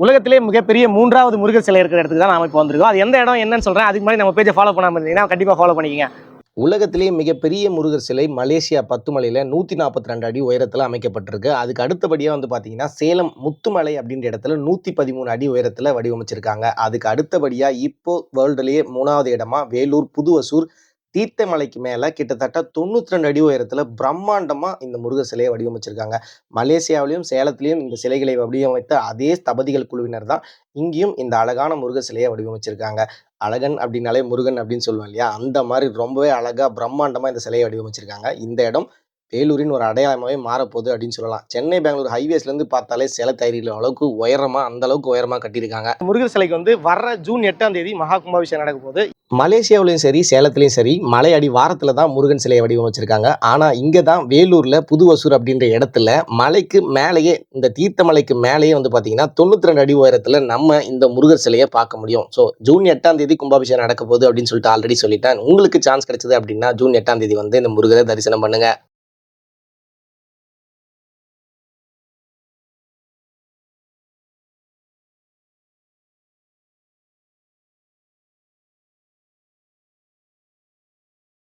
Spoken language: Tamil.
உலகத்திலே மிகப்பெரிய 3வது முருகர் சிலை இருக்கிற இடத்துக்கு தான் நாம இப்போ வந்திருக்கோம். அது எந்த இடம் என்னன்னு சொல்றேன். அதுக்கு முன்னாடி நம்ம பேஜை ஃபாலோ பண்ணாம இருந்தீங்கன்னா கண்டிப்பா ஃபாலோ பண்ணிக்கங்க. உலகத்திலேயே மிகப்பெரிய முருகர் சிலை மலேசியா பத்துமலையில் 142 அடி உயரத்தில் அமைக்கப்பட்டிருக்கு. அதுக்கு அடுத்தபடியாக வந்து பார்த்தீங்கன்னா சேலம் முத்துமலை அப்படின்ற இடத்துல 113 அடி உயரத்தில் வடிவமைச்சிருக்காங்க. அதுக்கு அடுத்தபடியாக இப்போ வேர்ல்டுலேயே 3வது இடமா வேலூர் புதுவசூர் தீர்த்தமலைக்கு மேலே கிட்டத்தட்ட 92 அடி உயரத்தில் பிரம்மாண்டமாக இந்த முருகர் சிலையை வடிவமைச்சிருக்காங்க. மலேசியாவிலையும் சேலத்திலையும் இந்த சிலைகளை வடிவமைத்த அதே ஸ்தபதிகள் குழுவினர் தான் இங்கேயும் இந்த அழகான முருகர் சிலையை வடிவமைச்சிருக்காங்க. அழகன் அப்படின்னாலே முருகன் அப்படின்னு சொல்லுவோம் இல்லையா, அந்த மாதிரி ரொம்பவே அழகாக பிரம்மாண்டமாக இந்த சிலையை வடிவமைச்சிருக்காங்க. இந்த இடம் வேலூரின் ஒரு அடையாளமாகவே மாறப்போகுது அப்படின்னு சொல்லலாம். சென்னை பெங்களூர் ஹைவேஸ்லேருந்து பார்த்தாலே சிலை தயாரிக்கிற அளவுக்கு உயரமாக அந்த அளவுக்கு உயரமாக கட்டியிருக்காங்க. முருகர் சிலைக்கு வந்து வர ஜூன் 8ஆம் தேதி மகா கும்பாபிஷேகம் நடக்க போகுது. மலேசியாவிலையும் சரி சேலத்துலையும் சரி மலை அடி வாரத்தில் தான் முருகன் சிலையை வடிவமைச்சிருக்காங்க. ஆனால் இங்கே தான் வேலூரில் புதுவசூர் அப்படின்ற இடத்துல மலைக்கு மேலேயே இந்த தீர்த்தமலைக்கு மேலேயே வந்து பார்த்தீங்கன்னா 92 அடி உயரத்தில் நம்ம இந்த முருகர் சிலையை பார்க்க முடியும். ஸோ ஜூன் 8ஆம் தேதி கும்பாபிஷேகம் நடக்க போகுது அப்படின்னு சொல்லிட்டு ஆல்ரெடி சொல்லிட்டேன். உங்களுக்கு சான்ஸ் கிடைச்சது அப்படின்னா ஜூன் 8ஆம் தேதி வந்து இந்த முருகரை தரிசனம் பண்ணுங்க.